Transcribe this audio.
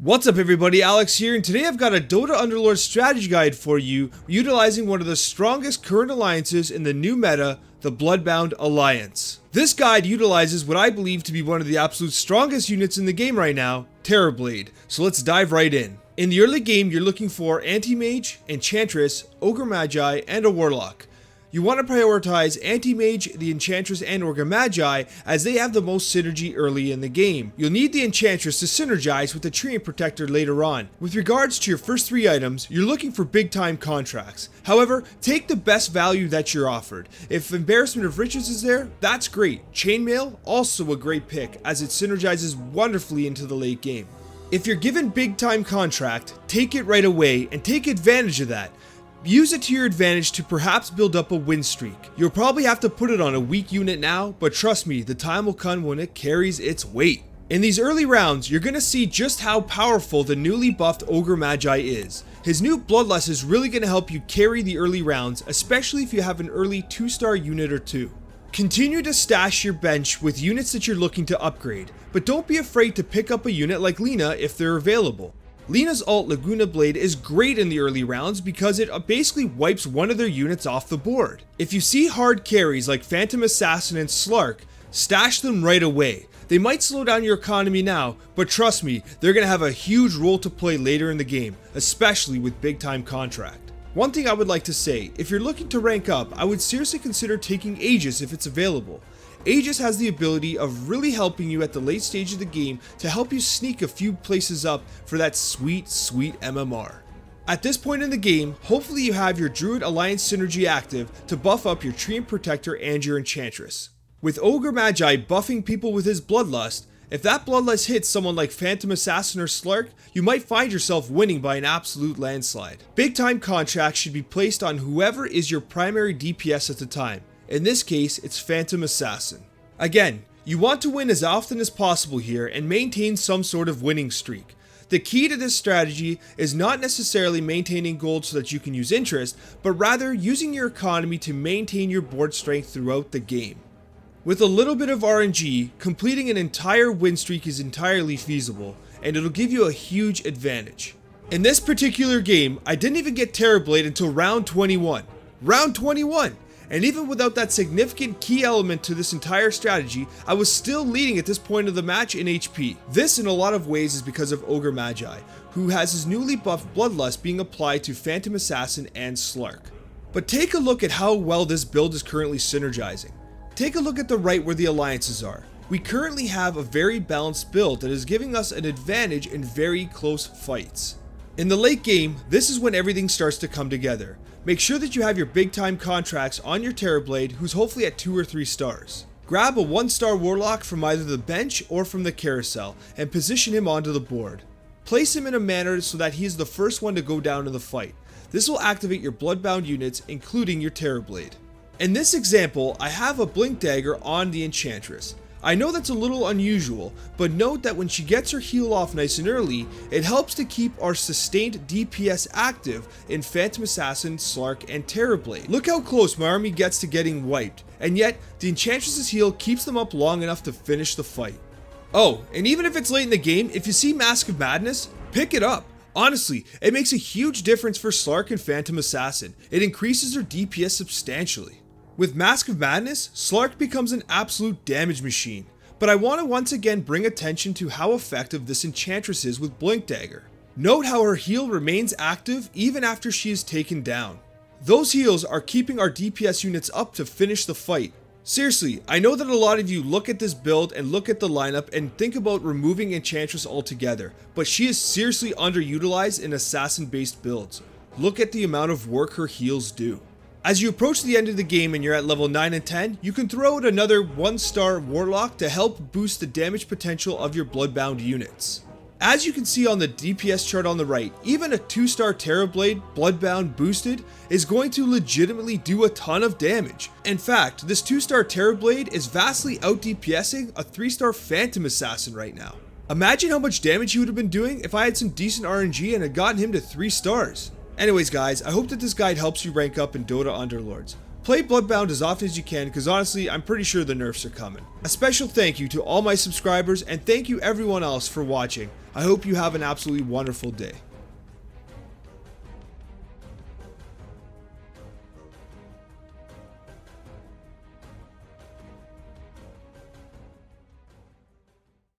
What's up everybody, Alex here, and today I've got a Dota Underlords strategy guide for you, utilizing one of the strongest current alliances in the new meta, the Bloodbound Alliance. This guide utilizes what I believe to be one of the absolute strongest units in the game right now, Terrorblade, so let's dive right in. In the early game, you're looking for Anti-Mage, Enchantress, Ogre Magi, and a Warlock. You want to prioritize Anti-Mage, the Enchantress, and Ogre Magi as they have the most synergy early in the game. You'll need the Enchantress to synergize with the Treant Protector later on. With regards to your first three items, you're looking for big time contracts. However, take the best value that you're offered. If Embarrassment of Riches is there, that's great. Chainmail, also a great pick as it synergizes wonderfully into the late game. If you're given big time contract, take it right away and take advantage of that. Use it to your advantage to perhaps build up a win streak. You'll probably have to put it on a weak unit now, but trust me, the time will come when it carries its weight. In these early rounds, you're going to see just how powerful the newly buffed Ogre Magi is. His new Bloodlust is really going to help you carry the early rounds, especially if you have an early 2-star unit or two. Continue to stash your bench with units that you're looking to upgrade, but don't be afraid to pick up a unit like Lina if they're available. Lina's ult Laguna Blade is great in the early rounds because it basically wipes one of their units off the board. If you see hard carries like Phantom Assassin and Slark, stash them right away. They might slow down your economy now, but trust me, they're going to have a huge role to play later in the game, especially with big time contract. One thing I would like to say, if you're looking to rank up, I would seriously consider taking Aegis if it's available. Aegis has the ability of really helping you at the late stage of the game to help you sneak a few places up for that sweet MMR. At this point in the game, hopefully you have your Druid Alliance synergy active to buff up your Treant Protector and your Enchantress. With Ogre Magi buffing people with his Bloodlust, if that Bloodlust hits someone like Phantom Assassin or Slark, you might find yourself winning by an absolute landslide. Big time contracts should be placed on whoever is your primary DPS at the time. In this case, it's Phantom Assassin. Again, you want to win as often as possible here and maintain some sort of winning streak. The key to this strategy is not necessarily maintaining gold so that you can use interest, but rather using your economy to maintain your board strength throughout the game. With a little bit of RNG, completing an entire win streak is entirely feasible, and it'll give you a huge advantage. In this particular game, I didn't even get Terrorblade until round 21. Round 21! And even without that significant key element to this entire strategy, I was still leading at this point of the match in HP. This in a lot of ways is because of Ogre Magi, who has his newly buffed Bloodlust being applied to Phantom Assassin and Slark. But take a look at how well this build is currently synergizing. Take a look at the right where the alliances are. We currently have a very balanced build that is giving us an advantage in very close fights. In the late game, this is when everything starts to come together. Make sure that you have your big time contracts on your Terrorblade who's hopefully at 2 or 3 stars. Grab a 1-star Warlock from either the bench or from the carousel and position him onto the board. Place him in a manner so that he is the first one to go down in the fight. This will activate your Bloodbound units, including your Terrorblade. In this example, I have a Blink Dagger on the Enchantress. I know that's a little unusual, but note that when she gets her heal off nice and early, it helps to keep our sustained DPS active in Phantom Assassin, Slark, and Terrorblade. Look how close my army gets to getting wiped, and yet the Enchantress's heal keeps them up long enough to finish the fight. Oh, and even if it's late in the game, if you see Mask of Madness, pick it up. Honestly, it makes a huge difference for Slark and Phantom Assassin. It increases their DPS substantially. With Mask of Madness, Slark becomes an absolute damage machine, but I want to once again bring attention to how effective this Enchantress is with Blink Dagger. Note how her heal remains active even after she is taken down. Those heals are keeping our DPS units up to finish the fight. Seriously, I know that a lot of you look at this build and look at the lineup and think about removing Enchantress altogether, but she is seriously underutilized in assassin-based builds. Look at the amount of work her heals do. As you approach the end of the game and you're at level 9 and 10, you can throw out another 1-star Warlock to help boost the damage potential of your Bloodbound units. As you can see on the DPS chart on the right, even a 2-star Terrorblade Bloodbound boosted is going to legitimately do a ton of damage. In fact, this 2-star Terrorblade is vastly out DPSing a 3-star Phantom Assassin right now. Imagine how much damage he would have been doing if I had some decent RNG and had gotten him to 3 stars. Anyways guys, I hope that this guide helps you rank up in Dota Underlords. Play Bloodbound as often as you can because honestly, I'm pretty sure the nerfs are coming. A special thank you to all my subscribers and thank you everyone else for watching. I hope you have an absolutely wonderful day.